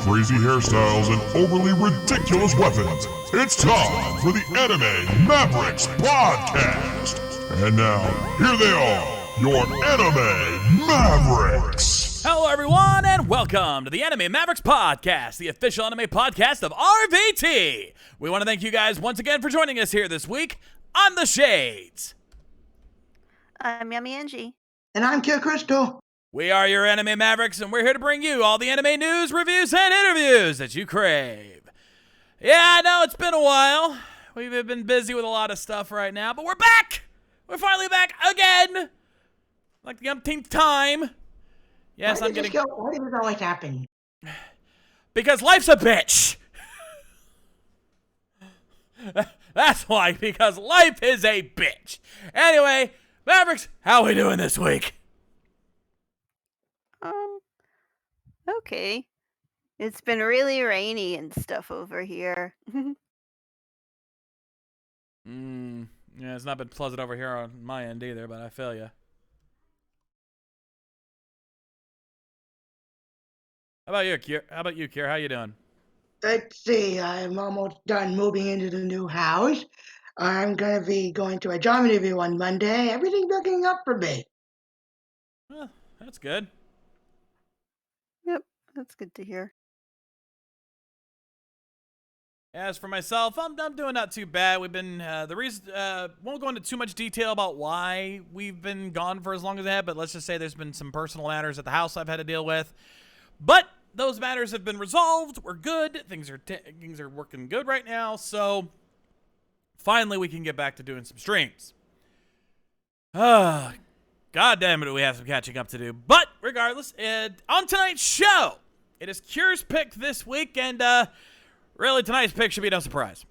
crazy hairstyles and overly ridiculous weapons, it's time for the Anime Mavericks podcast. And now, here they are, your Anime Mavericks. Hello, everyone, and welcome to the Anime Mavericks podcast, the official anime podcast of RVT. We want to thank you guys once again for joining us here this week on The Shades. I'm Yummy Angie. And I'm Kid Crystal. We are your Anime Mavericks, and we're here to bring you all the anime news, reviews, and interviews that you crave. Yeah, I know it's been a while. We've been busy with a lot of stuff right now, but we're back! We're finally back again! Like the umpteenth time. Yes, Why I'm does getting... Why does this always happen? Because life's a bitch! That's why, because life is a bitch. Anyway, Mavericks, how we doing this week? Okay. It's been really rainy and stuff over here. Yeah, it's not been pleasant over here on my end either, but I feel ya. How about you, Kier? How you doing? Let's see, I'm almost done moving into the new house. I'm going to be going to a job interview on Monday. Everything's looking up for me. Well, that's good. Yep, that's good to hear. As for myself, I'm doing not too bad. We've been the reason won't go into too much detail about why we've been gone for as long as I have, but let's just say there's been some personal matters at the house I've had to deal with. But those matters have been resolved. We're good. Things are working good right now. So finally, we can get back to doing some streams. God damn it, do we have some catching up to do. But regardless, on tonight's show, it is Cure's pick this week, and really, tonight's pick should be no surprise.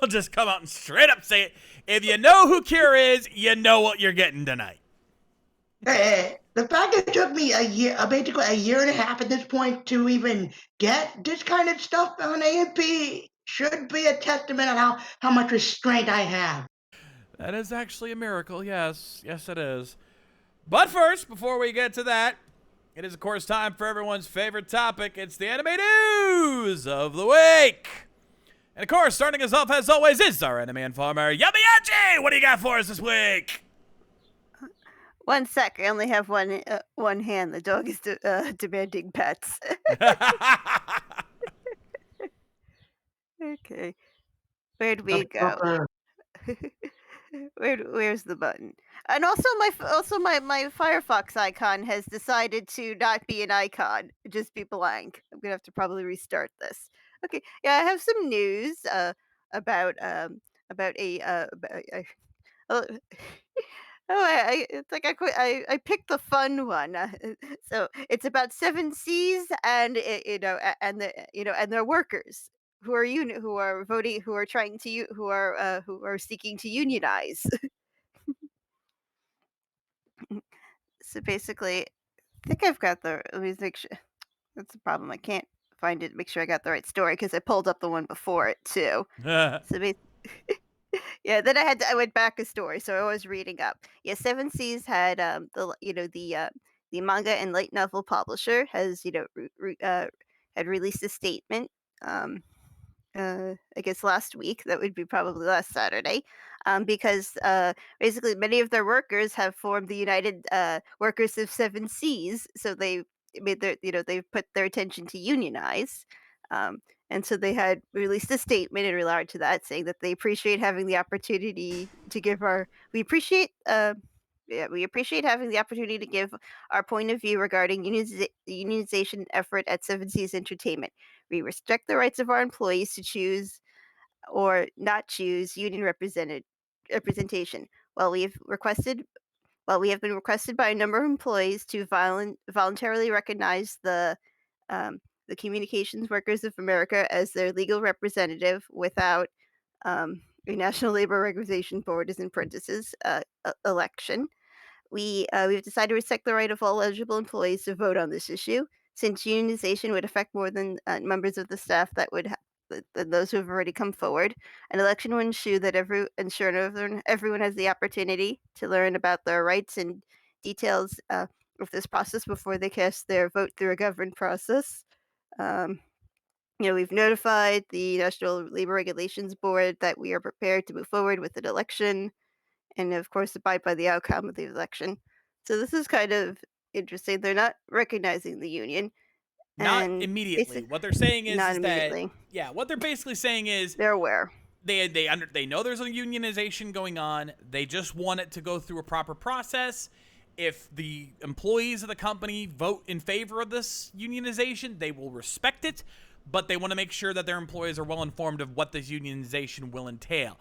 I'll just come out and straight up say it. If you know who Cure is, you know what you're getting tonight. The fact it took me basically a year and a half at this point to even get this kind of stuff on AMP should be a testament on how much restraint I have. That is actually a miracle, yes. Yes, it is. But first, before we get to that, it is, of course, time for everyone's favorite topic. It's the anime news of the week. And, of course, starting us off, as always, is our anime informer, Yummy Angie! What do you got for us this week? 1 sec, I only have one hand. The dog is demanding pets. Okay. Where'd we go? Where's the button? And also my Firefox icon has decided to not be an icon, just be blank. I'm gonna have to probably restart this. Okay, yeah, I have some news about oh, it's like I picked the fun one. So it's about 7Cs and and their workers who are voting, who are trying to who are seeking to unionize. So basically, I think I've got the. Let me make sure. That's the problem. I can't find it. Make sure I got the right story because I pulled up the one before it too. So yeah, then I went back a story, so I was reading up. Yeah, Seven Seas had the manga and light novel publisher has had released a statement. I guess last week, that would be probably last Saturday, because basically many of their workers have formed the United Workers of Seven Seas, so they made they've put their attention to unionize, and so they had released a statement in regard to that, saying that they appreciate having the opportunity to give we appreciate. We appreciate having the opportunity to give our point of view regarding the unionization effort at Seven Seas Entertainment. We respect the rights of our employees to choose or not choose union representation. While we have been requested by a number of employees to voluntarily recognize the Communications Workers of America as their legal representative without a National Labor Organization Board, as in parentheses, election, we've decided to respect the right of all eligible employees to vote on this issue. Since unionization would affect more than members of the staff than those who have already come forward, an election will ensure that everyone has the opportunity to learn about their rights and details of this process before they cast their vote through a governed process. We've notified the National Labor Regulations Board that we are prepared to move forward with an election and, of course, abide by the outcome of the election. So this is kind of interesting. They're not recognizing the union, Not and immediately. basic What they're saying not is that, immediately. yeah, what they're basically saying is They're aware. they know there's a unionization going on. They just want it to go through a proper process. If the employees of the company vote in favor of this unionization, they will respect it, but they want to make sure that their employees are well informed of what this unionization will entail.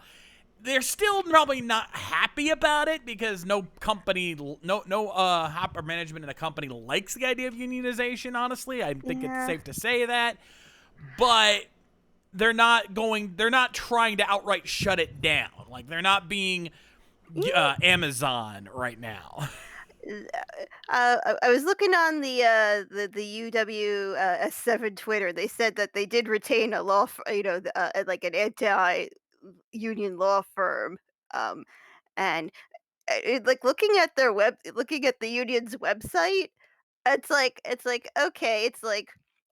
They're still probably not happy about it because no company, no upper management in a company likes the idea of unionization. Honestly, I think it's Yeah. safe to say that, but they're not trying to outright shut it down. Like, they're not being Amazon right now. I was looking on the UW S7 Twitter. They said that they did retain a like an anti-union law firm, um, and like looking at the union's website. Okay, it's like,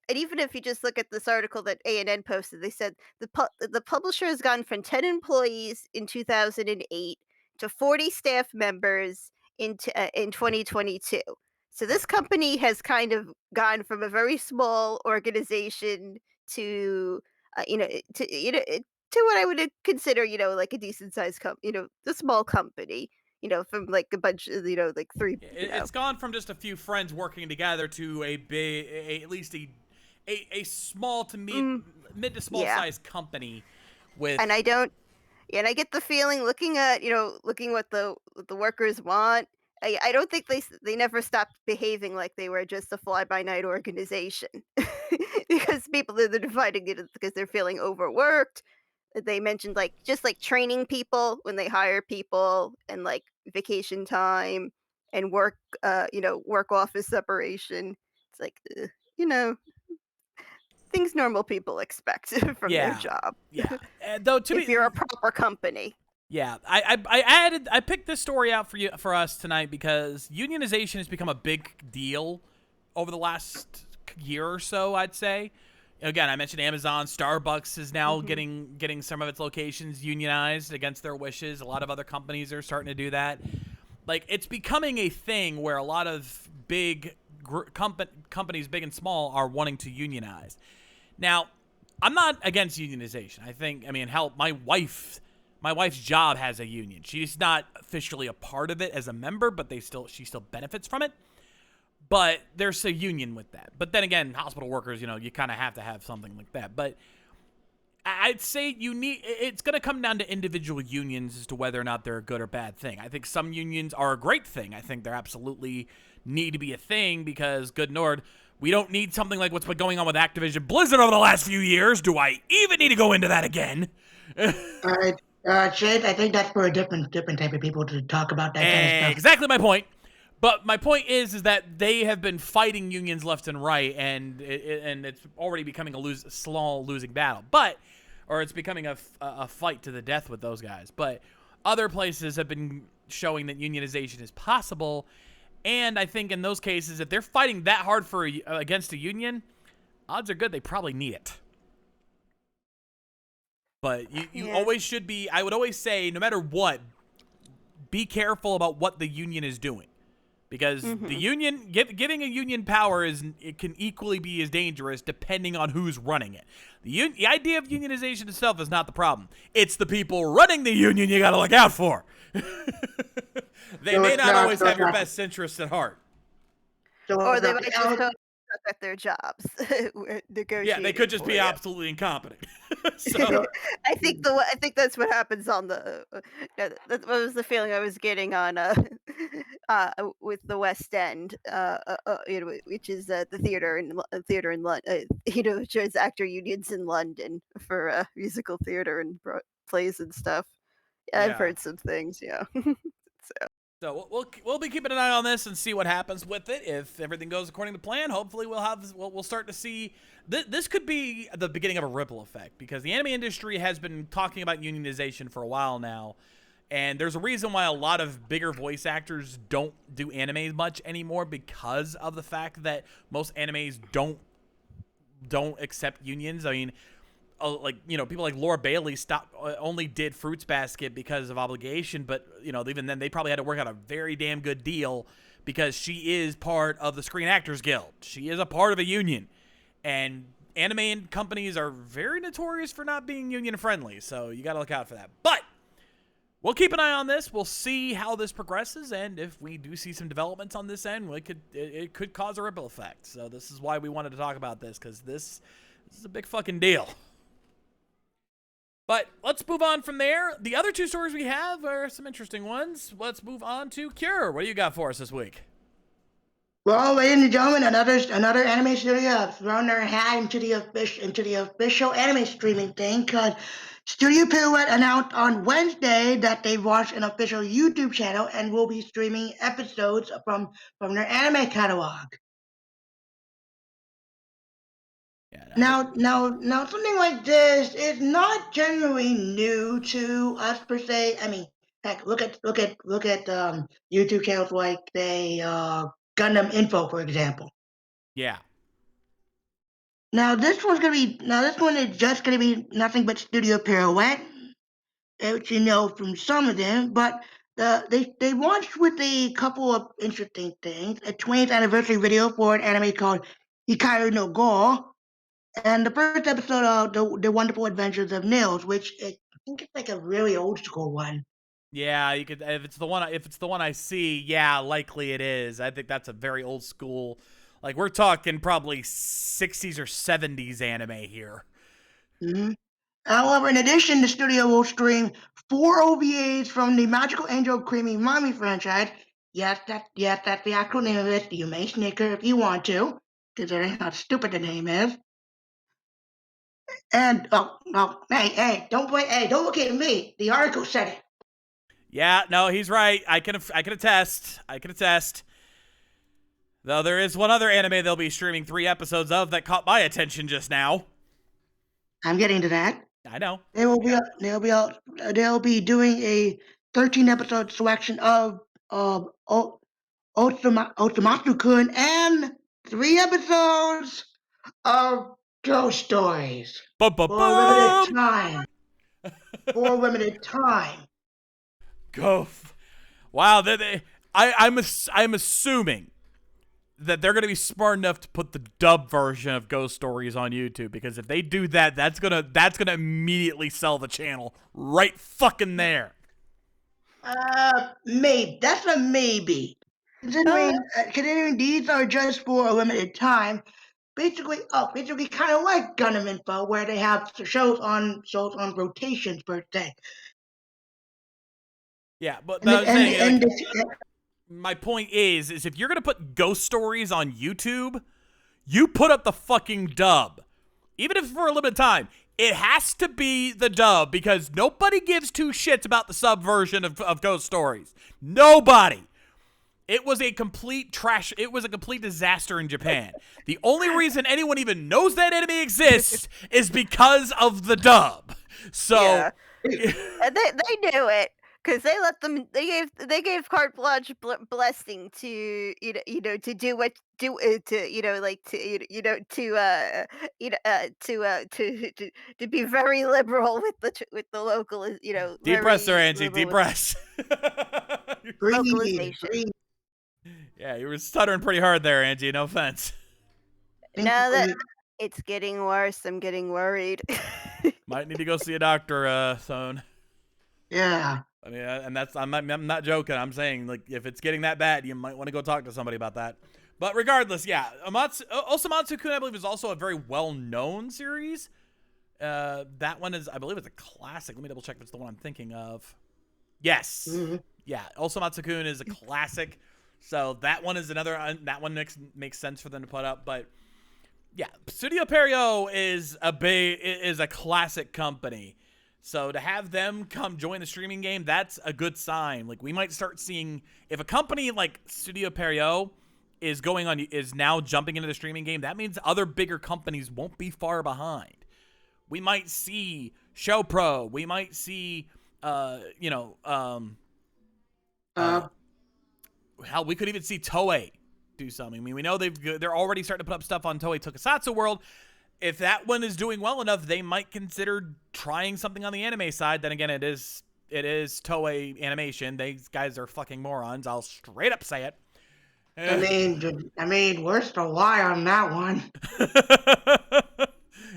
and even if you just look at this article that A&N posted, they said the publisher has gone from 10 employees in 2008 to 40 staff members in 2022. So this company has kind of gone from a very small organization to to what I would consider, like a decent sized the small company, from like a bunch of, like three, It's gone from just a few friends working together to at least a small to mm, mid to small yeah. size company with. And I don't Yeah, and I get the feeling looking at, looking what the workers want. I don't think they never stopped behaving like they were just a fly by night organization. Because people are dividing it because they're feeling overworked. They mentioned like just like training people when they hire people, and like vacation time and work office separation. It's like, you know, things normal people expect from their Yeah, job. yeah. Though to If be, you're a proper company. yeah, I picked this story out for us tonight because unionization has become a big deal over the last year or so, I'd say. Again, I mentioned Amazon, Starbucks is now Mhm. getting some of its locations unionized against their wishes. A lot of other companies are starting to do that. Like, it's becoming a thing where a lot of big companies, big and small, are wanting to unionize. Now, I'm not against unionization. I mean, hell, my wife's job has a union. She's not officially a part of it as a member, but she still benefits from it. But there's a union with that. But then again, hospital workers, you kind of have to have something like that. But I'd say it's going to come down to individual unions as to whether or not they're a good or bad thing. I think some unions are a great thing. I think they're absolutely need to be a thing because, good Lord, we don't need something like what's been going on with Activision Blizzard over the last few years. Do I even need to go into that again? All right, Shade, I think that's for a different type of people to talk about that kind of stuff. Exactly my point. But my point is that they have been fighting unions left and right, and it's already becoming a small losing battle. Or it's becoming a fight to the death with those guys. But other places have been showing that unionization is possible, and I think in those cases, if they're fighting that hard against a union, odds are good they probably need it. But you always should be. I would always say, no matter what, be careful about what the union is doing. Because the union, giving a union power it can equally be as dangerous depending on who's running it. The idea of unionization itself is not the problem. It's the people running the union you got to look out for. They may not always have your best interests at heart. Or they might just suck at their jobs. Yeah, they could just be absolutely incompetent. So I think that's what happens on the. That was the feeling I was getting on with the West End, which is the theater in London. Which is actor unions in London for musical theater and plays and stuff. Yeah, I've heard some things. Yeah. So we'll be keeping an eye on this and see what happens with it. If everything goes according to plan, hopefully we'll start to see this could be the beginning of a ripple effect, because the anime industry has been talking about unionization for a while now, and there's a reason why a lot of bigger voice actors don't do anime much anymore, because of the fact that most animes don't don't accept unions. I mean, like, you know, people like Laura Bailey only did Fruits Basket because of obligation, but, you know, even then they probably had to work out a very damn good deal because she is part of the Screen Actors Guild. She is a part of a union, and anime companies are very notorious for not being union friendly, so you got to look out for that. But we'll keep an eye on this. We'll see how this progresses, and if we do see some developments on this end, it could cause a ripple effect. So this is why we wanted to talk about this, because this is a big fucking deal. But let's move on from there. The other two stories we have are some interesting ones. Let's move on to Cure. What do you got for us this week? Well, ladies and gentlemen, another anime studio have thrown their hat into the official anime streaming thing, because Studio Pirouette announced on Wednesday that they launched an official YouTube channel and will be streaming episodes from their anime catalog. Now, something like this is not generally new to us per se. I mean, heck, look at YouTube channels like Gundam Info, for example. Yeah. Now this one is just gonna be nothing but Studio Pirouette, which you know from some of them, but they launched with a couple of interesting things. A 20th anniversary video for an anime called Hikaru no Go, and the first episode of the Wonderful Adventures of Nils, which I think it's like a really old school one. Yeah, you could, if it's the one I see, yeah, likely it is. I think that's a very old school, like, we're talking probably 60s or 70s anime here. Mm-hmm. However, in addition, the studio will stream 4 OVAs from the Magical Angel Creamy Mommy franchise. Yes, that's the actual name of it. You may snicker if you want to, considering how stupid the name is. And hey, don't look at me. The article said it. Yeah, no, he's right. I can attest. Though there is one other anime they'll be streaming 3 episodes of that caught my attention just now. I'm getting to that. I know. They'll be doing a 13-episode selection of Otsumatsu-kun and 3 episodes of Ghost Stories for limited time. For limited time. Go. Wow, I'm assuming that they're gonna be smart enough to put the dub version of Ghost Stories on YouTube, because if they do that, that's gonna immediately sell the channel right fucking there. Maybe that's a maybe. Considering these are just for a limited time, basically kind of like Gundam Info, where they have shows on rotations per se. Yeah, but And my point is if you're gonna put Ghost Stories on YouTube, you put up the fucking dub, even if for a limited time. It has to be the dub, because nobody gives two shits about the sub version of Ghost Stories. Nobody. It was a complete trash. It was a complete disaster in Japan. The only reason anyone even knows that anime exists is because of the dub. So, yeah. And they knew it, because they let them. They gave carte blanche blessing to to do what to be very liberal with the local deep breaths there, Angie. Deep breaths. Localization. Yeah, you were stuttering pretty hard there, Angie. No offense. Now that it's getting worse, I'm getting worried. Might need to go see a doctor soon. Yeah. I mean, and I'm not joking. I'm saying, like, if it's getting that bad, you might want to go talk to somebody about that. But regardless, yeah, Osamatsu-kun, I believe, is also a very well-known series. That one is, I believe, it's a classic. Let me double check if it's the one I'm thinking of. Yes. Mm-hmm. Yeah, Osamatsu-kun is a classic. So that one is another. That one makes sense for them to put up. But yeah, Studio Perio is a classic company. So to have them come join the streaming game, that's a good sign. Like, we might start seeing, if a company like Studio Perio is now jumping into the streaming game, that means other bigger companies won't be far behind. We might see ShowPro. We might see, hell, we could even see Toei do something. I mean, we know they're already starting to put up stuff on Toei Tokusatsu World. if that one is doing well enough, they might consider trying something on the anime side. Then again, it is Toei Animation. These guys are fucking morons. I'll straight up say it. I mean, where's the why on that one?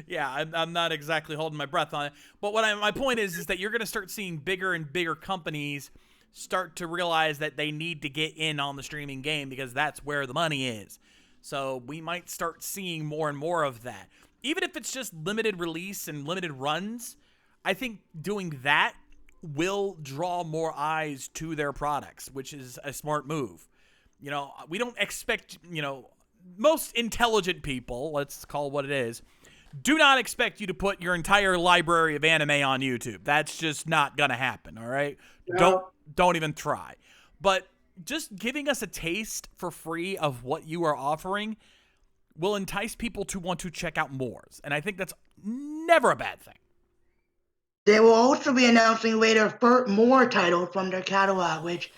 Yeah, I'm not exactly holding my breath on it. But my point is that you're going to start seeing bigger and bigger companies start to realize that they need to get in on the streaming game because that's where the money is. So we might start seeing more and more of that. Even if it's just limited release and limited runs, I think doing that will draw more eyes to their products, which is a smart move. You know, we don't expect, you know, most intelligent people, let's call it what it is, do not expect you to put your entire library of anime on YouTube. That's just not going to happen, all right? No. Don't even try. But just giving us a taste for free of what you are offering will entice people to want to check out more. And I think that's never a bad thing. They will also be announcing later more titles from their catalog, which,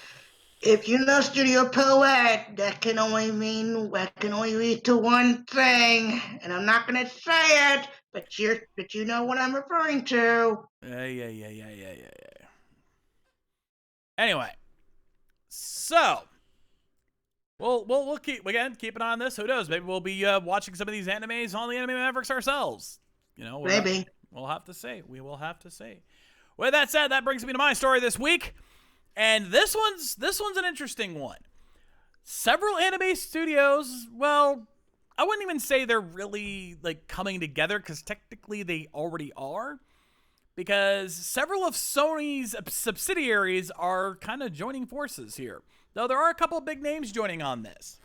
if you know Studio Poet, that can only lead to one thing, and I'm not gonna say it, but you know what I'm referring to. Yeah. Anyway, so we'll keep an eye on this. Who knows? Maybe we'll be watching some of these animes on the Anime Mavericks ourselves. You know, Maybe. We'll have to see. We will have to see. With that said, that brings me to my story this week. And this one's an interesting one. Several anime studios, well, I wouldn't even say they're really like coming together because technically they already are. Because several of Sony's subsidiaries are kind of joining forces here. Though there are a couple of big names joining on this.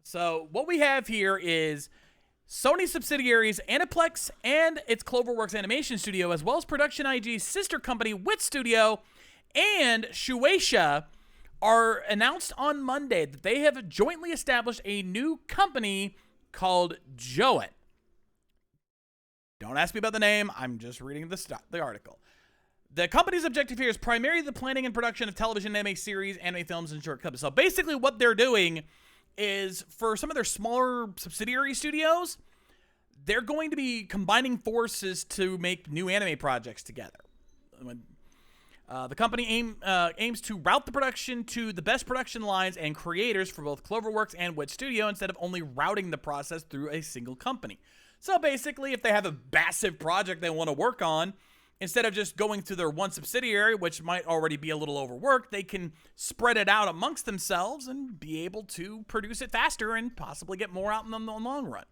So what we have here is Sony subsidiaries Aniplex and its Cloverworks Animation Studio, as well as Production IG's sister company Wit Studio and Shueisha, are announced on Monday that they have jointly established a new company called Joet. Don't ask me about the name. I'm just reading the article. The company's objective here is primarily the planning and production of television, anime series, anime films, and short clips. So basically what they're doing is, for some of their smaller subsidiary studios, they're going to be combining forces to make new anime projects together. The company aims to route the production to the best production lines and creators for both Cloverworks and Wit Studio instead of only routing the process through a single company. So basically, if they have a massive project they want to work on, instead of just going through their one subsidiary, which might already be a little overworked, they can spread it out amongst themselves and be able to produce it faster and possibly get more out in the long run.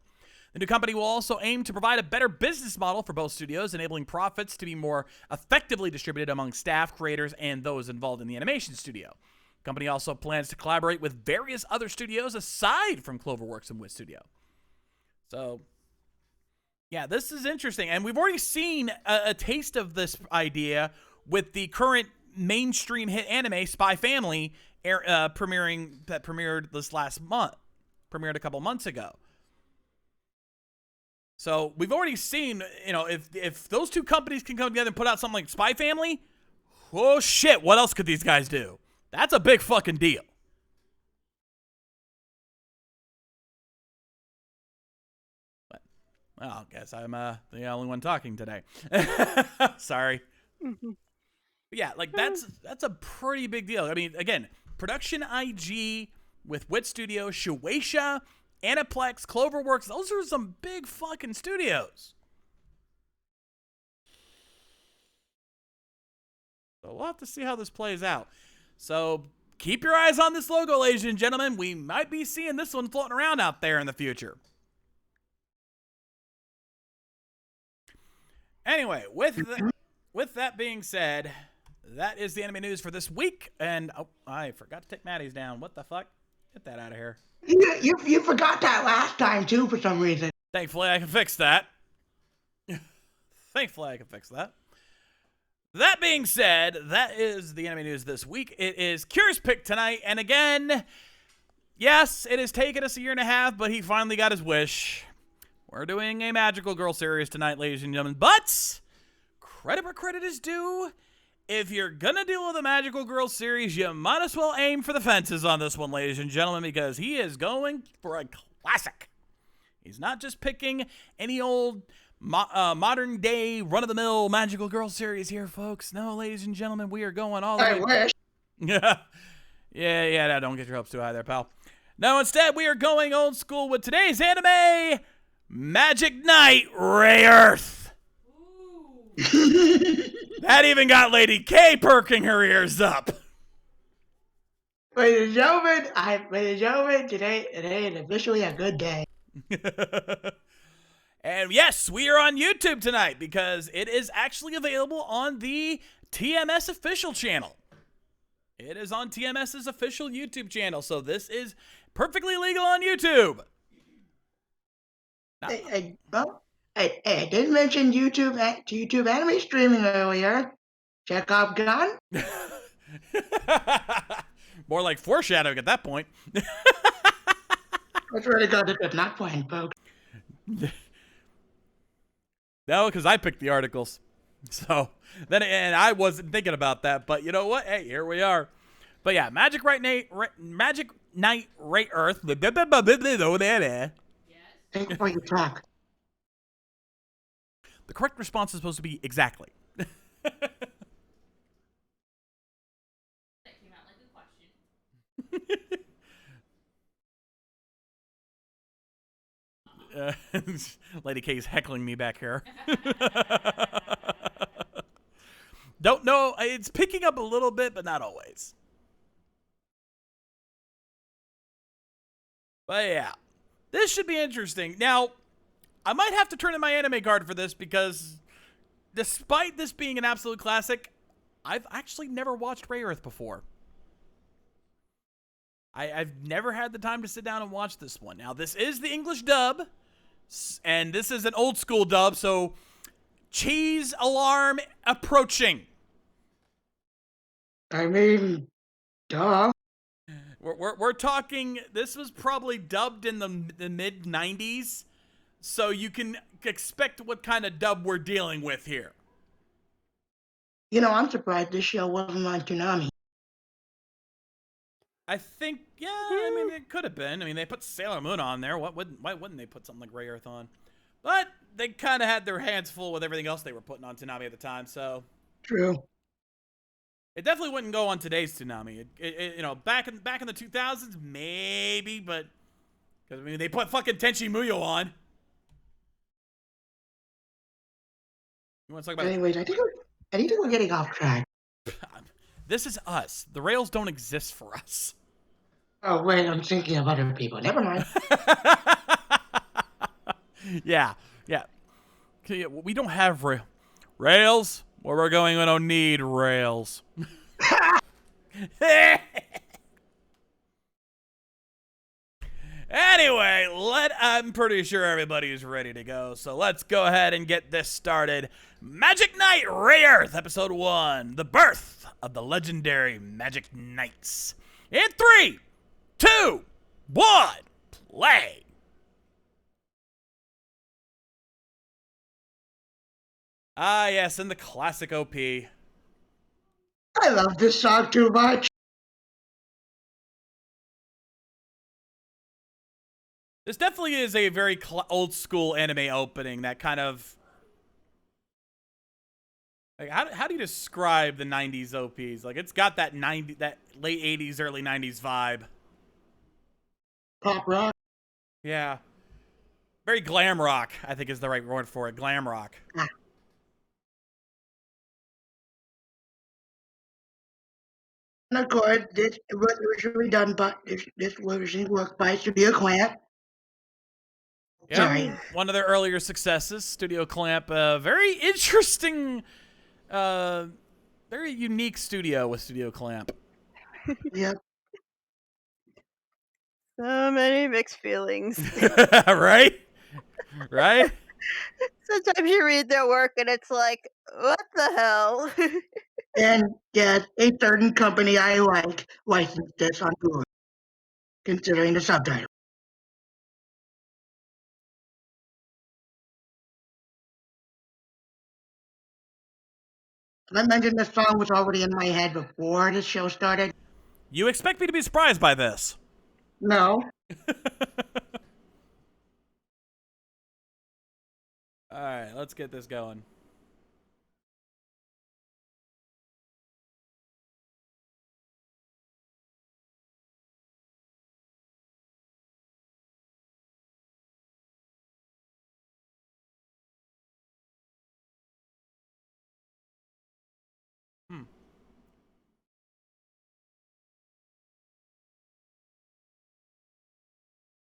The new company will also aim to provide a better business model for both studios, enabling profits to be more effectively distributed among staff, creators, and those involved in the animation studio. The company also plans to collaborate with various other studios aside from Cloverworks and Wit Studio. So, yeah, this is interesting. And we've already seen a taste of this idea with the current mainstream hit anime, Spy Family, premiered this last month. Premiered a couple months ago. So we've already seen, you know, if those two companies can come together and put out something like Spy Family, oh shit, what else could these guys do? That's a big fucking deal. But, well, I guess I'm the only one talking today. Sorry. Mhm. But yeah, like that's a pretty big deal. I mean, again, Production IG with Wit Studio, Shueisha, Aniplex, Cloverworks, those are some big fucking studios. So we'll have to see how this plays out. So keep your eyes on this logo, ladies and gentlemen. We might be seeing this one floating around out there in the future. Anyway, with that being said, that is the anime news for this week. And oh, I forgot to take Maddie's down. What the fuck? Get that out of here. You forgot that last time too for some reason. Thankfully, I can fix that. That being said, that is the anime news this week. It is Cure's pick tonight, and again, yes, it has taken us a year and a half, but he finally got his wish. We're doing a Magical Girl series tonight, ladies and gentlemen, but credit where credit is due. If you're gonna deal with a Magical Girl series, you might as well aim for the fences on this one, ladies and gentlemen, because he is going for a classic. He's not just picking any old modern day run of the mill magical girl series here, folks. No, ladies and gentlemen, we are going all the I way. wish. Yeah. Don't get your hopes too high there, pal. No, instead, we are going old school with today's anime, Magic Knight Ray Earth. That even got Lady K perking her ears up. Ladies and gentlemen, today is officially a good day. And yes, we are on YouTube tonight because it is actually available on the TMS official channel. It is on TMS's official YouTube channel, so this is perfectly legal on YouTube. I didn't mention YouTube anime streaming earlier. Check out Gun. More like foreshadowing at that point. That's really good at not playing, folks. No, because I picked the articles. So then, and I wasn't thinking about that, but you know what? Hey, here we are. But yeah, Magic Knight Ray Earth. Thank you for your talk. The correct response is supposed to be exactly. Lady K's heckling me back here. Don't know. It's picking up a little bit, but not always. But yeah, this should be interesting. Now, I might have to turn in my anime card for this because despite this being an absolute classic, I've actually never watched Ray Earth before. I've never had the time to sit down and watch this one. Now, this is the English dub, and this is an old school dub, so cheese alarm approaching. I mean, duh. We're talking, this was probably dubbed in the mid-90s, so you can expect what kind of dub we're dealing with here. You know, I'm surprised this show wasn't on Toonami. I think, yeah, I mean, it could have been. I mean, they put Sailor Moon on there. Why wouldn't they put something like Ray Earth on? But they kind of had their hands full with everything else they were putting on Toonami at the time, so. True. It definitely wouldn't go on today's Toonami. You know, back in the 2000s, maybe, but because I mean, they put fucking Tenchi Muyo on. You want to talk about? Anyways, I think we're getting off track. This is us. The rails don't exist for us. Oh wait, I'm thinking of other people. Never mind. Yeah. We don't have rails. Where we're going, we don't need rails. Anyway, I'm pretty sure everybody's ready to go, so let's go ahead and get this started. Magic Knight Ray Earth, Episode 1, The Birth of the Legendary Magic Knights. In 3, 2, 1, play! Ah, yes, and the classic OP. I love this song too much. This definitely is a very old school anime opening that kind of... Like, how do you describe the 90s OPs? Like, it's got that late 80s, early 90s vibe. Pop rock. Yeah. Very glam rock, I think is the right word for it. Glam rock. And of course, this was originally done by this was originally worked by Studio Clamp. Yeah, Sorry. one of their earlier successes, Studio Clamp. Very interesting, very unique studio with Studio Clamp. Yep. So many mixed feelings. Right? Right? Sometimes you read their work and it's like, what the hell? And yes, a certain company I like licensed this on Hulu, considering the subtitle. I mentioned this song was already in my head before the show started. You expect me to be surprised by this? No. right, let's get this going.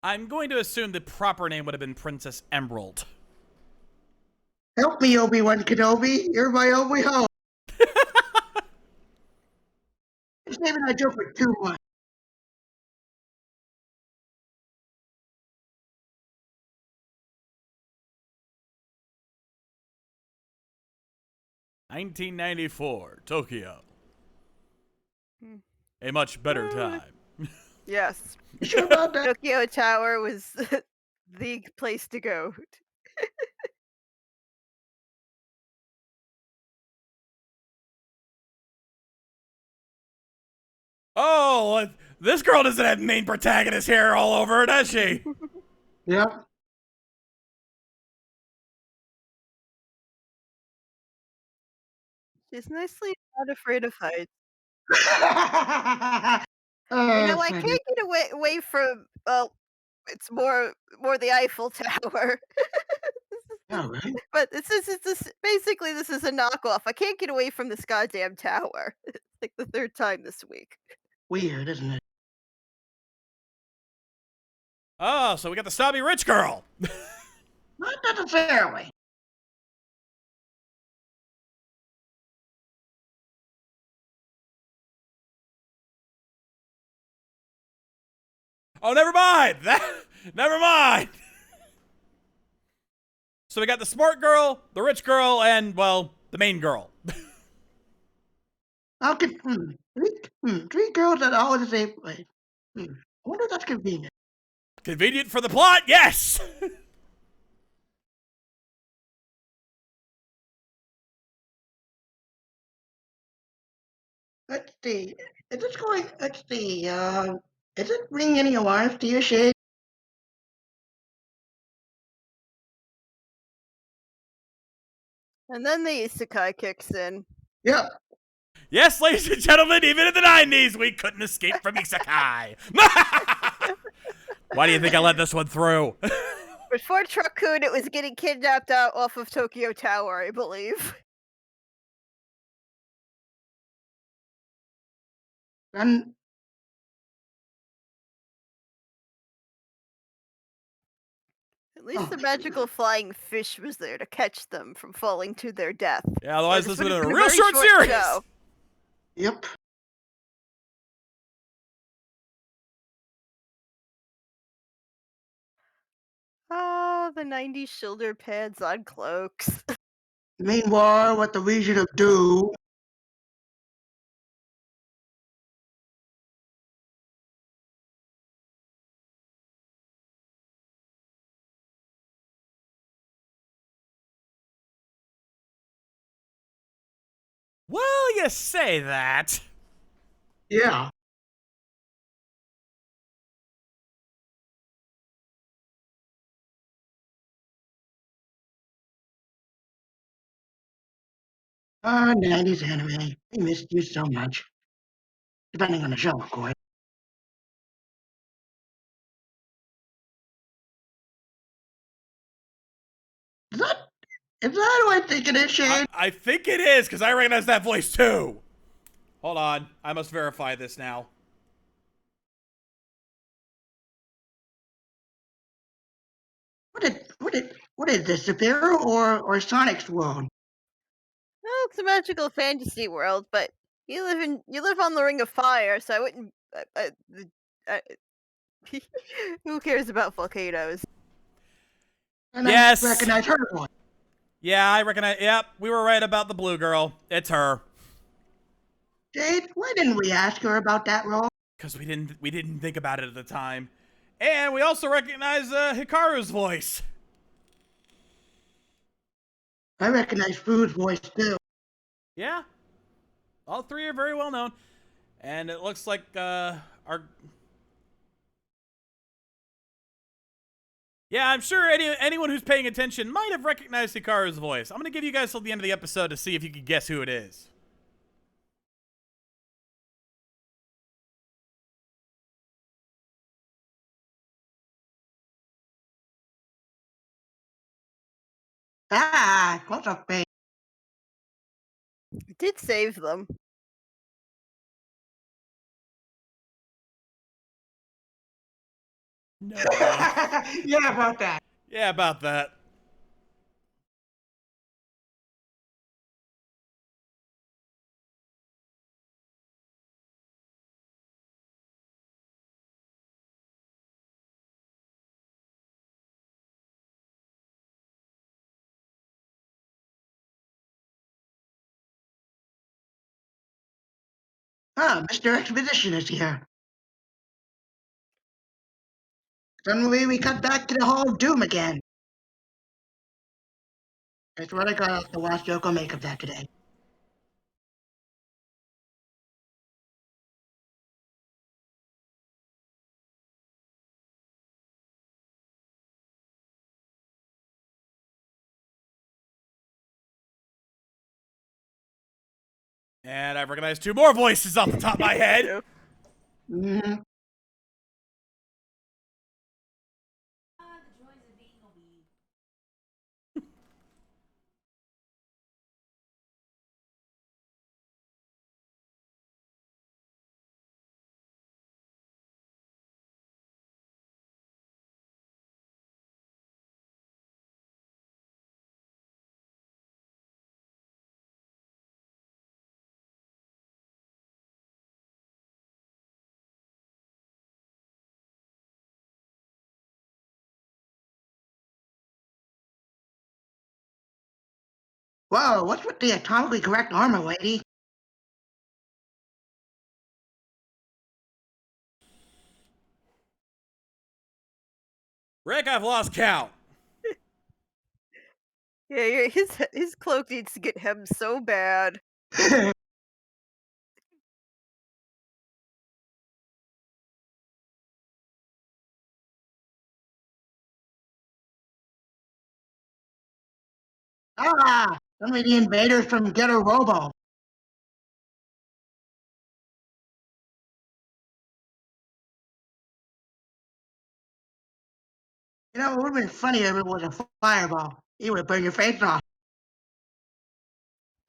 I'm going to assume the proper name would have been Princess Emerald. Help me, Obi-Wan Kenobi. You're my only hope. Saving that joke for too much. $1994, Tokyo. Hmm. A much better time. Yes. You sure about that? Tokyo Tower was the place to go. Oh, this girl doesn't have main protagonist hair all over her, does she? Yep. She's nicely not afraid of heights. Oh, You know, that's I funny. can't get away from, well, it's more the Eiffel Tower. Yeah, right? But this basically this is a knockoff. I can't get away from this goddamn tower. It's like the third time this week. Weird, isn't it? Oh, so we got the snobby rich girl. Not necessarily. Oh, never mind. Never mind. So we got the smart girl, the rich girl, and, well, the main girl. How can three girls that are all the same place? I wonder if that's convenient. Convenient for the plot? Yes. Let's see. Is this going? Let's see. Is it ringing any alarms to you, Shade? And then the isekai kicks in. Yep. Yes, ladies and gentlemen, even in the 90s, we couldn't escape from isekai. Why do you think I let this one through? Before Truckun, it was getting kidnapped out off of Tokyo Tower, I believe. And At least oh, the magical flying fish was there to catch them from falling to their death. Yeah, otherwise Or this would would have have been a been real very short series. show. yep. Ah, the 90s shoulder pads on cloaks. Meanwhile, what the Legion of Do? Well, you say that. Yeah. Ah, 90s anime. I missed you so much. Depending on the show, of course. Is that is that who I think it is, Shade? I think it is, because I recognize that voice too. Hold on. I must verify this now. What is this, Superior or Sonic's world? Well, it's a magical fantasy world, but you live on the Ring of Fire, so I wouldn't. Uh, who cares about volcanoes? And Yes. I recognize her voice. Yeah, I recognize. Yep, we were right about the blue girl. It's her. Jade, why didn't we ask her about that role? Because we didn't think about it at the time. And we also recognize Hikaru's voice. I recognize Fu's voice too. Yeah. All three are very well known. And it looks like our... Yeah, I'm sure anyone who's paying attention might have recognized Hikaru's voice. I'm going to give you guys till the end of the episode to see if you can guess who it is. Ah, what's up, babe? Did save them. No. Yeah, about that. Yeah, about that. Ah, Mr. Expedition is here. Suddenly we cut back to the Hall of Doom again. That's what I got off the last joke I'll make of that today. And I've recognized two more voices off the top of my head. Mm-hmm. Whoa, what's with the atomically correct armor, lady? Rick, I've lost count. Yeah, his cloak needs to get hemmed so bad. Ah, some of the invaders from Ghetto Robo. You know, it would have been funnier if it was a fireball. You would have burned your face off.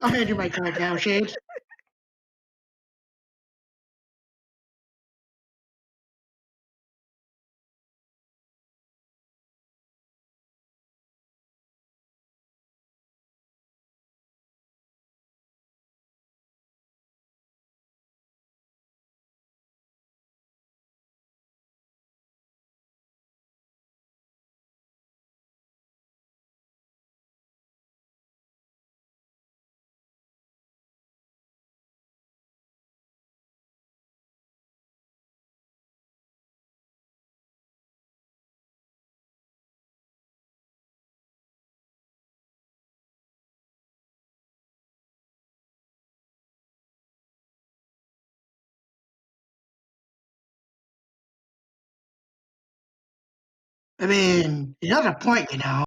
I'll hand you my card now, Shades. I mean, he has a point, you know.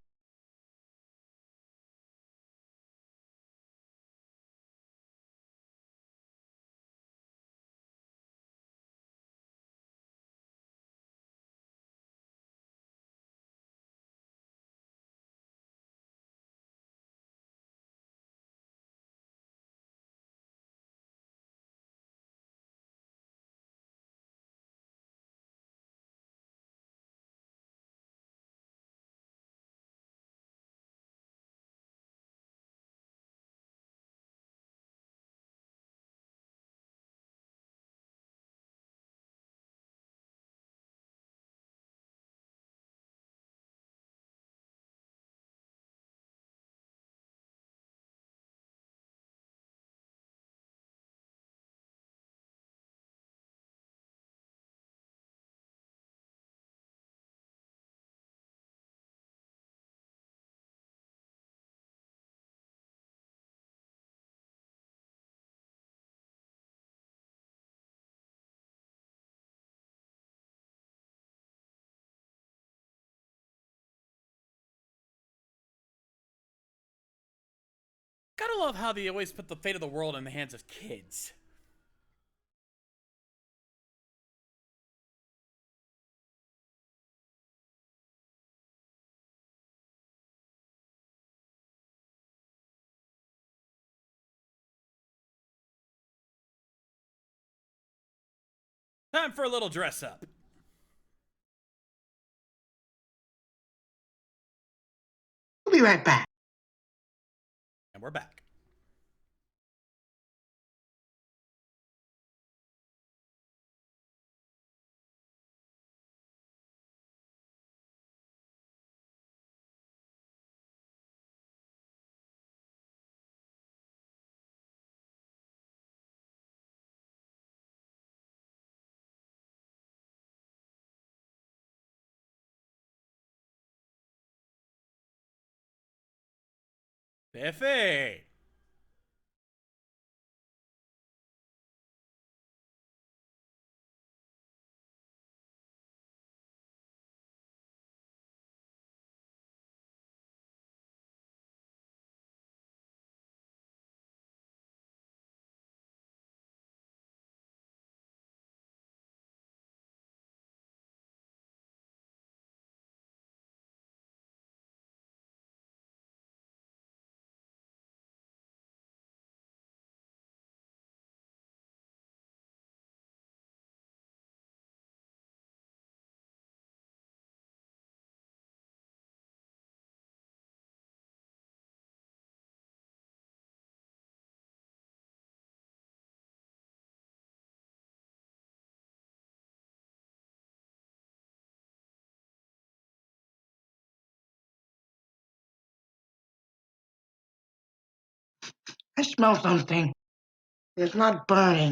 Gotta love how they always put the fate of the world in the hands of kids. Time for a little dress up. We'll be right back. And we're back. Biffy! I smell something. It's not burning.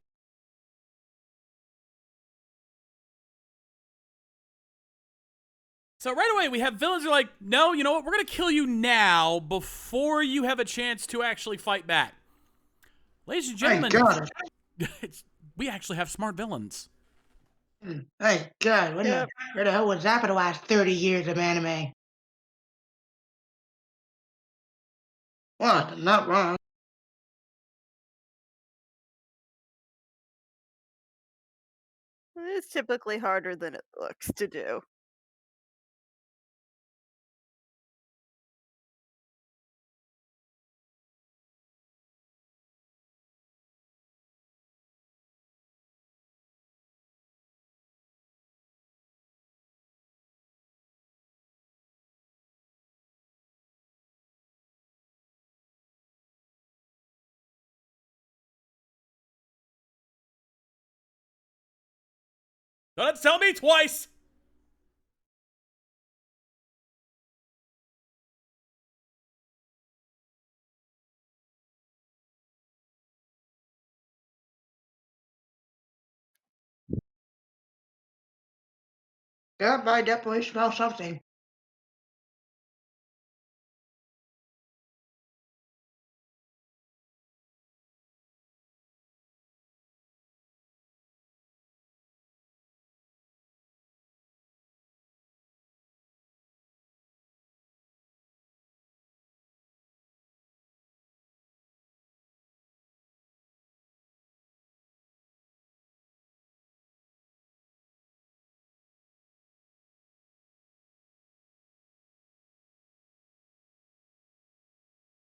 So right away, we have villains who are like, no, you know what? We're going to kill you now before you have a chance to actually fight back. Ladies and Thank gentlemen, God. we actually have smart villains. Thank God. Yep. Where the hell was that for the last 30 years of anime? What? I'm not wrong. It's typically harder than it looks to do. Don't have to tell me twice. Yep, I definitely smell something.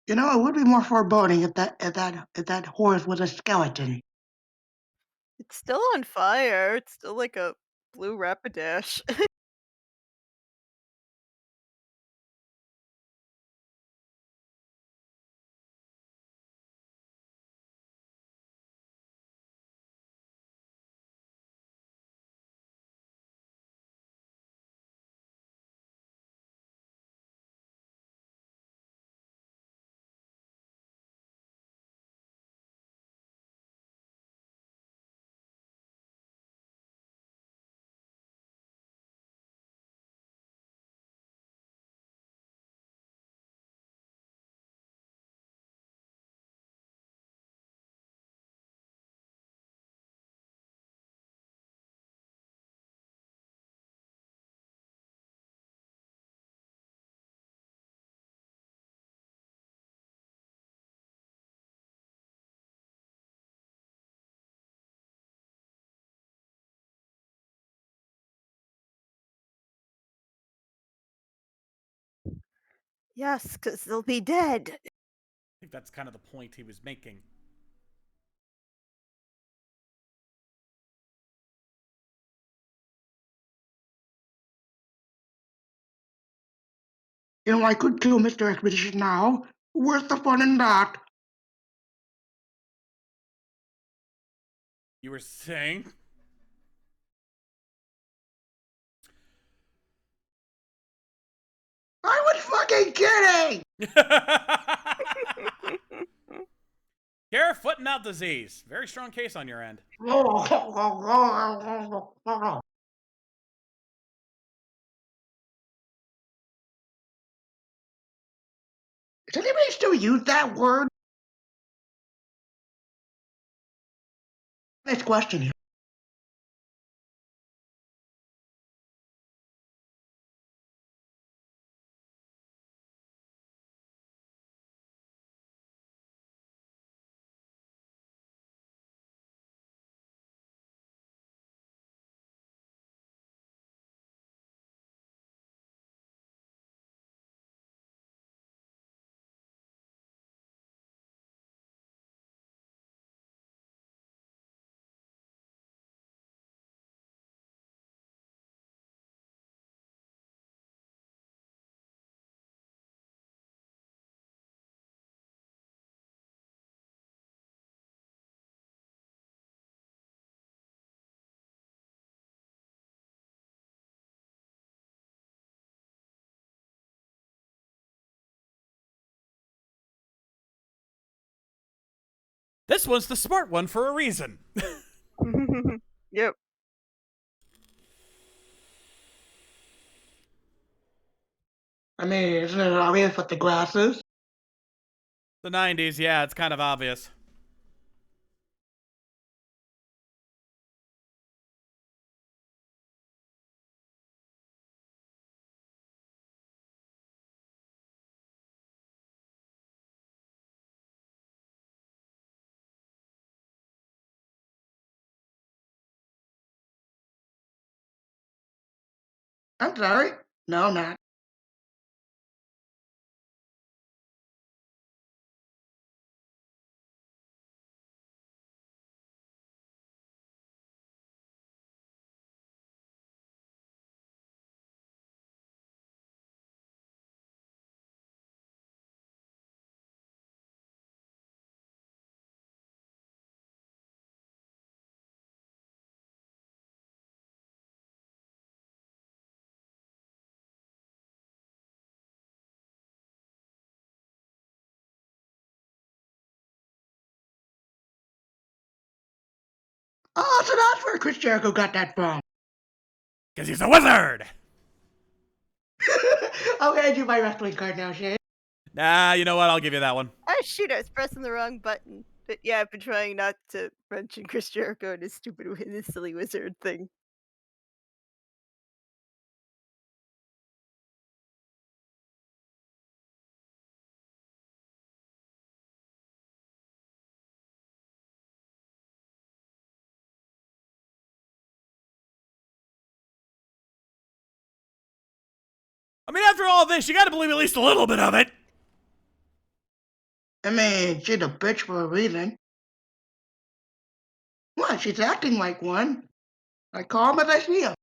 You know, it would be more foreboding if that horse was a skeleton. It's still on fire. It's still like a blue Rapidash. Yes, because they'll be dead. I think that's kind of the point he was making. I could kill Mr. Expedition now. Where's the fun in that? You were saying? I was fucking kidding! Care foot and mouth disease. Very strong case on your end. Does anybody still use that word? Next question here. This one's the smart one for a reason. Yep. I mean, isn't it obvious what the grass is? The 90s, yeah, it's kind of obvious. I'm sorry. No, not. Oh, so that's where Chris Jericho got that from. Because he's a wizard! I'll hand you my wrestling card now, Shane. Nah, you know what? I'll give you that one. Oh shoot, I was pressing the wrong button. But yeah, I've been trying not to mention Chris Jericho and his his silly wizard thing. I mean, after all this, you gotta believe at least a little bit of it. I mean, she's a bitch for a reason. What? She's acting like one. I call him as I see him.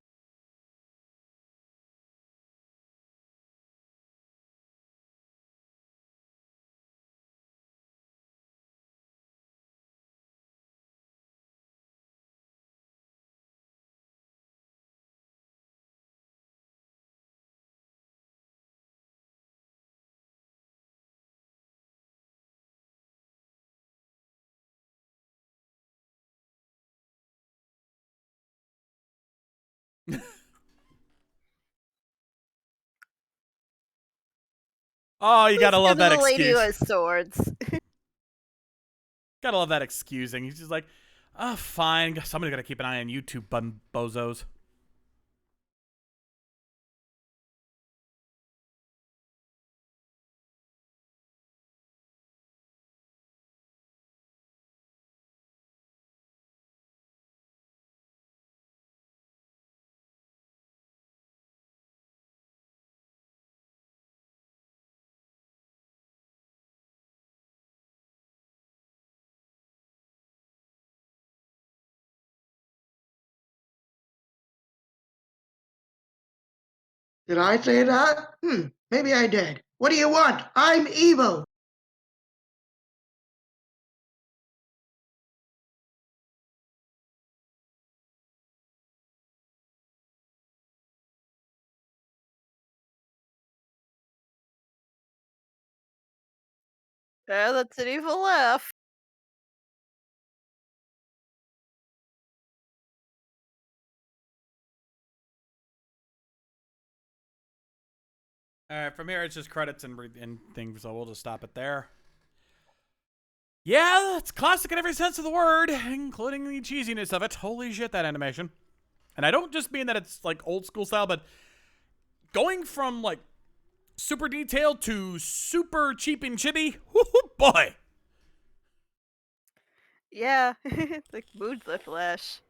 Oh, you gotta love Because that of the lady who excuse. has swords. Gotta love that excusing. He's just like, oh, fine. Somebody's gotta keep an eye on you two bozos. Did I say that? Maybe I did. What do you want? I'm evil. That's an evil laugh. All right, from here it's just credits and things, so we'll just stop it there. Yeah, it's classic in every sense of the word, including the cheesiness of it. Holy shit, that animation. And I don't just mean that it's like old school style, but going from like super detailed to super cheap and chibi, boy. Yeah, like mood the flesh.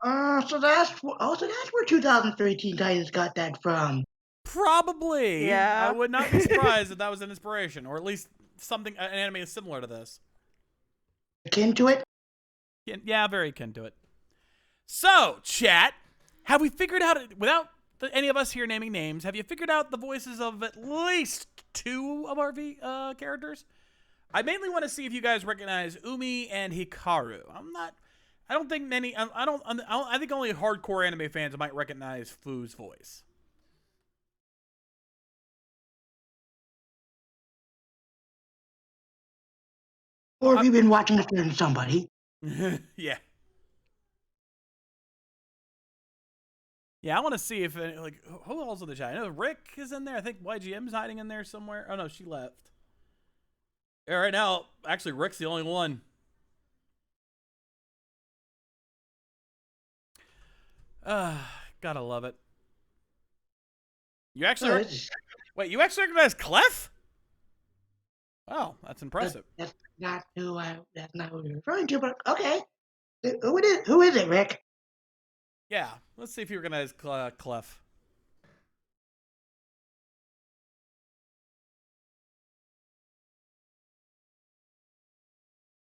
So that's where 2013 Titans got that from. Probably. I Yeah. would not be surprised if that was an inspiration, or at least something, an anime is similar to this. Akin to it. Yeah, very akin to it. So, chat, have we figured out, without any of us here naming names, have you figured out the voices of at least 2 of our characters? I mainly want to see if you guys recognize Umi and Hikaru. I don't think many, I think only hardcore anime fans might recognize Fu's voice. Or have you been watching it from somebody? Yeah. Yeah, I want to see if, like, who else in the chat? I know Rick is in there. I think YGM's hiding in there somewhere. Oh, no, she left. Yeah, right now, actually, Rick's the only one. Gotta love it. You actually, wait, you actually recognize Clef? Wow, that's impressive. That's not who we're referring to, but okay. Who is it, Rick? Yeah, let's see if you recognize Clef.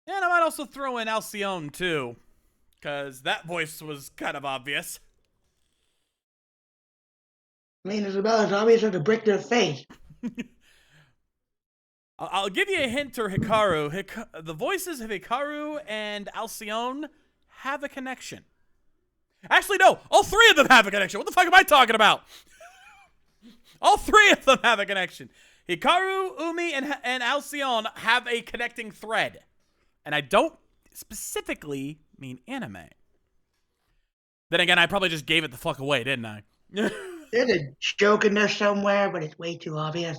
And I might also throw in Alcyone, too, because that voice was kind of obvious. I mean, it's about as obvious as a brick to the face. I'll give you a hint, or Hikaru. The voices of Hikaru and Alcyone have a connection. Actually, no, all 3 of them have a connection. What the fuck am I talking about? All 3 of them have a connection. Hikaru, Umi, and Alcyone have a connecting thread. And I don't specifically mean anime. Then again, I probably just gave it the fuck away, didn't I? There's a joke in there somewhere, but it's way too obvious.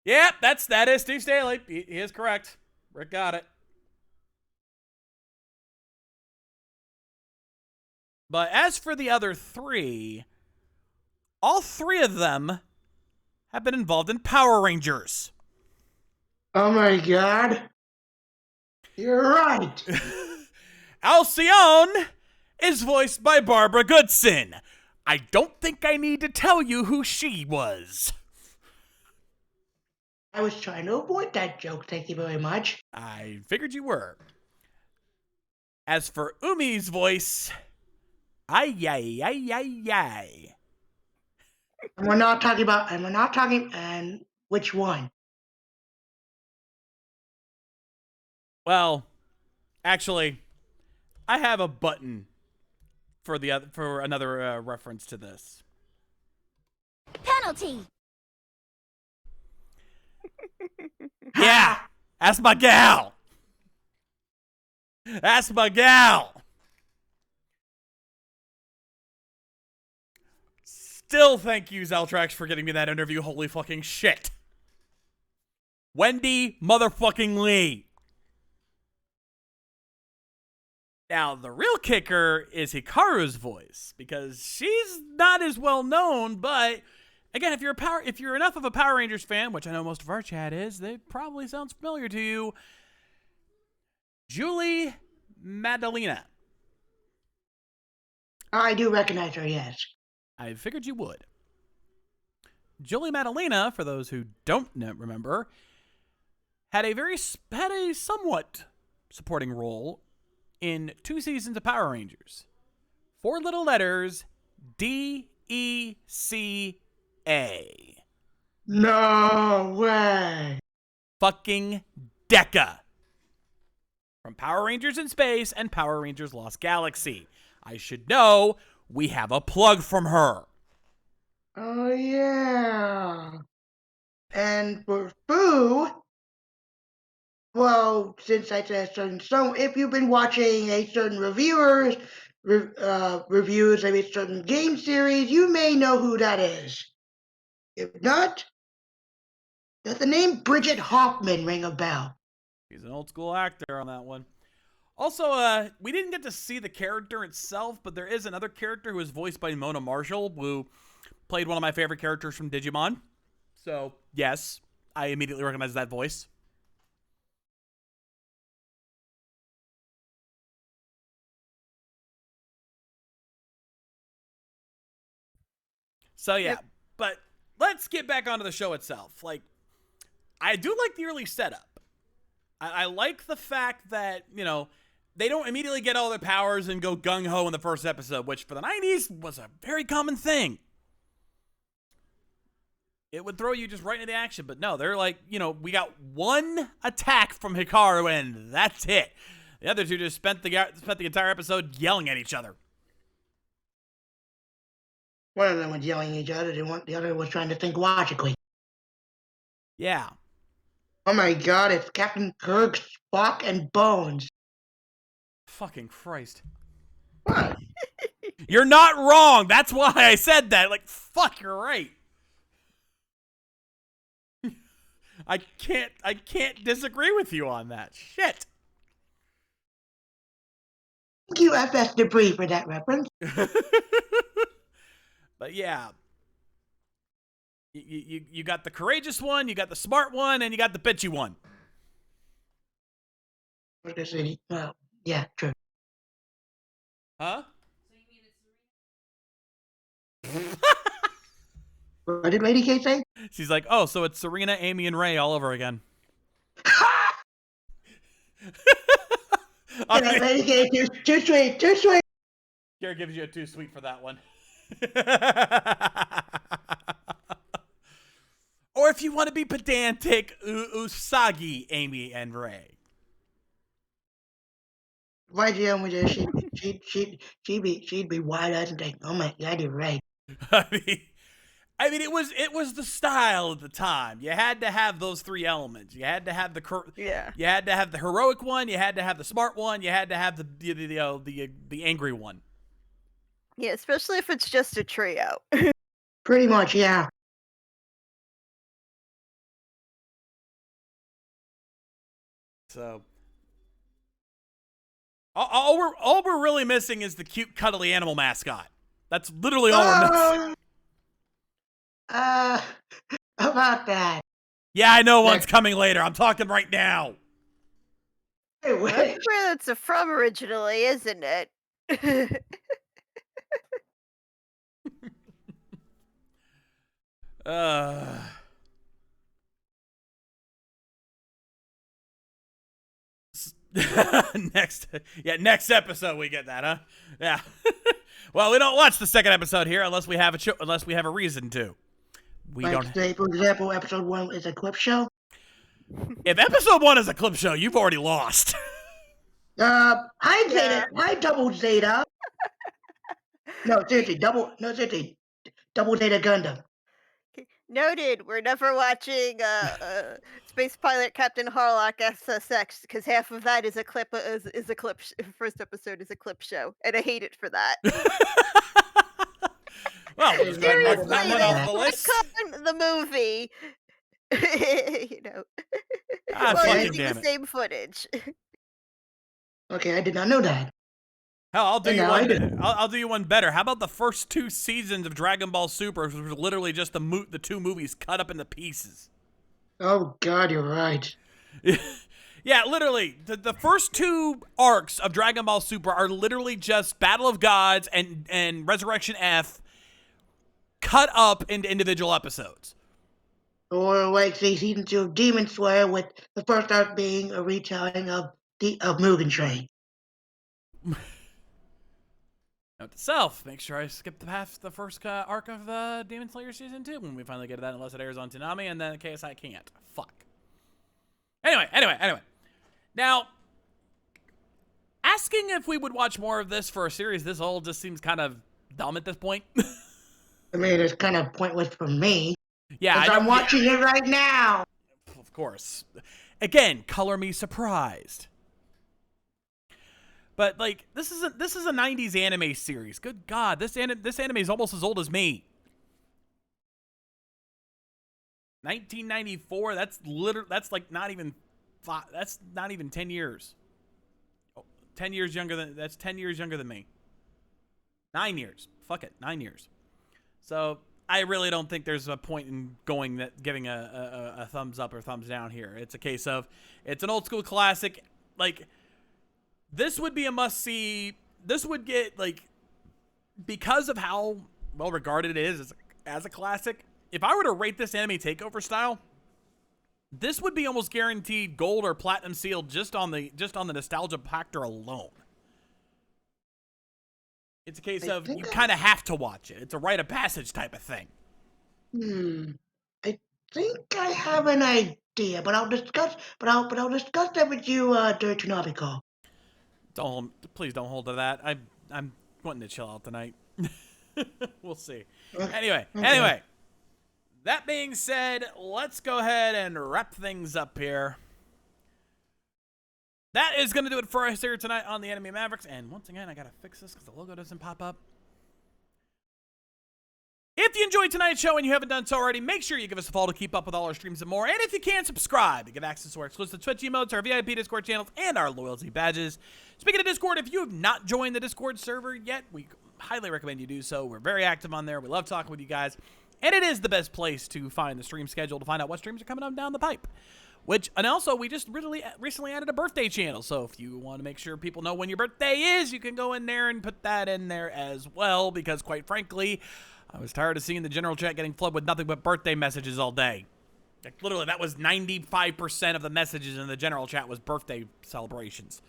Yep, that is Steve Staley. He is correct. Rick got it. But as for the other 3, all 3 of them have been involved in Power Rangers. Oh my god. You're right. Alcyone is voiced by Barbara Goodson. I don't think I need to tell you who she was. I was trying to avoid that joke, thank you very much. I figured you were. As for Umi's voice, ay. And which one? Well, actually, I have a button for another reference to this. Penalty! Yeah, that's my gal. That's my gal. Still, thank you, Zeltrax, for getting me that interview. Holy fucking shit. Wendy motherfucking Lee. Now, the real kicker is Hikaru's voice, because she's not as well known, but again, if you're enough of a Power Rangers fan, which I know most of our chat is, it probably sounds familiar to you. Julie Madalena. I do recognize her, yes. I figured you would. Julie Madalena, for those who don't remember, had a somewhat supporting role in 2 seasons of Power Rangers. 4 Little Letters, D-E-C-A. No way. Fucking Deca. From Power Rangers in Space and Power Rangers Lost Galaxy. I should know we have a plug from her. Oh, yeah. And for Fu, well, since I said certain, so if you've been watching a certain reviews of a certain game series, you may know who that is. If not, does the name Bridget Hoffman ring a bell? He's an old school actor on that one. Also, we didn't get to see the character itself, but there is another character who is voiced by Mona Marshall, who played one of my favorite characters from Digimon. So, yes, I immediately recognize that voice. So, yeah, Yep. but let's get back onto the show itself. Like, I do like the early setup. I like the fact that, they don't immediately get all their powers and go gung-ho in the first episode, which for the 90s was a very common thing. It would throw you just right into the action, but no, they're like, we got one attack from Hikaru and that's it. The other two just spent the entire episode yelling at each other. One of them was yelling at each other, the other was trying to think logically. Yeah. Oh my god, it's Captain Kirk, Spock, and Bones. Fucking Christ. What? You're not wrong. That's why I said that. Like, fuck, you're right. I can't disagree with you on that. Shit. Thank you, FS Debris, for that reference. But yeah. You got the courageous one, you got the smart one, and you got the bitchy one. Well, yeah, true. Huh? What did Lady K say? She's like, oh, so it's Serena, Amy, and Ray all over again. Lady K, too sweet, too sweet. Gary gives you a too sweet for that one. Or if you want to be pedantic, Usagi, Amy, and Ray. Why do you tell me this? She'd be wide-eyed and think, oh my god, you're right. I mean, it was the style at the time. You had to have those three elements. You had to have You had to have the heroic one. You had to have the smart one. You had to have the angry one. Yeah, especially if it's just a trio. Pretty much, yeah. So, all we're really missing is the cute, cuddly animal mascot. That's literally all we're missing. About that. Yeah, I know one's coming later. I'm talking right now. Hey, That's where that's from originally, isn't it? Next episode we get that, huh? Yeah. Well, we don't watch the second episode here unless we have a reason to. Say, for example, episode 1 is a clip show. If episode 1 is a clip show, you've already lost. Hi Zeta. Hi Double Zeta. No, seriously, double Zeta Gundam. Noted. We're never watching Space Pilot Captain Harlock SSX because half of that is a clip. First episode is a clip show, and I hate it for that. Well, we'll just go ahead and mark that one off the list. The movie, fucking damn the it. same footage. Okay, I did not know that. Hell, I'll do you one better. How about the first 2 seasons of Dragon Ball Super, which were literally just the 2 movies cut up into pieces? Oh God, you're right. Yeah, literally, the first 2 arcs of Dragon Ball Super are literally just Battle of Gods and Resurrection F cut up into individual episodes. Or like say season 2 of Demon Slayer, with the first arc being a retelling of Mugen Train. Note to self, make sure I skip the first arc of the Demon Slayer Season 2 when we finally get to that, unless it airs on Toonami, and then in case I can't. Fuck. Anyway. Now, asking if we would watch more of this for a series this old just seems kind of dumb at this point. I mean, it's kind of pointless for me. Yeah, Because I'm watching it right now. Of course. Again, color me surprised. But like, this is a 90s anime series. Good God, this anime is almost as old as me. 1994. That's like not even 10 years. 10 years younger than that's 10 years younger than me. 9 years. Fuck it, 9 years. So I really don't think there's a point in giving a thumbs up or thumbs down here. It's a case of it's an old school classic. Like, this would be a must-see. This would get, like, because of how well regarded it is as a classic, if I were to rate this anime takeover style, this would be almost guaranteed gold or platinum sealed just on the nostalgia factor alone. It's a case of you kind of have to watch it. It's a rite of passage type of thing. I think I have an idea, but I'll discuss that with you during Toonami call. Please don't hold to that. I'm wanting to chill out tonight. We'll see. Okay. Anyway. That being said, let's go ahead and wrap things up here. That is going to do it for us here tonight on the Anime Mavericks. And once again, I got to fix this because the logo doesn't pop up. If you enjoyed tonight's show and you haven't done so already, make sure you give us a follow to keep up with all our streams and more. And if you can, subscribe to get access to our exclusive Twitch emotes, our VIP Discord channels, and our loyalty badges. Speaking of Discord, if you have not joined the Discord server yet, we highly recommend you do so. We're very active on there. We love talking with you guys. And it is the best place to find the stream schedule to find out what streams are coming up down the pipe. And also, we just recently added a birthday channel. So if you want to make sure people know when your birthday is, you can go in there and put that in there as well. Because quite frankly, I was tired of seeing the general chat getting flooded with nothing but birthday messages all day. Like, literally, that was 95% of the messages in the general chat was birthday celebrations.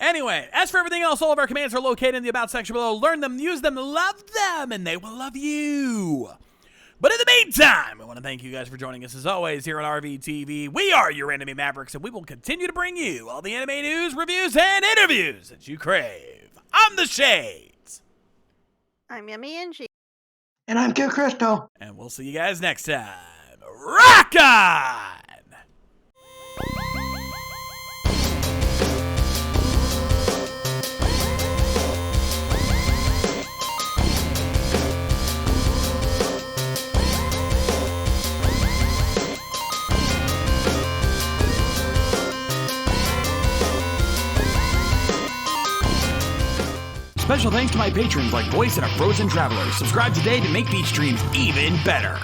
Anyway, as for everything else, all of our commands are located in the About section below. Learn them, use them, love them, and they will love you. But in the meantime, I want to thank you guys for joining us as always here on RVTV. We are your Anime Mavericks, and we will continue to bring you all the anime news, reviews, and interviews that you crave. I'm the Shades. I'm Yummy Angie. And I'm Kid Crystal. And we'll see you guys next time. Rock on! Special thanks to my patrons like Voice and a Frozen Traveler. Subscribe today to make these streams even better.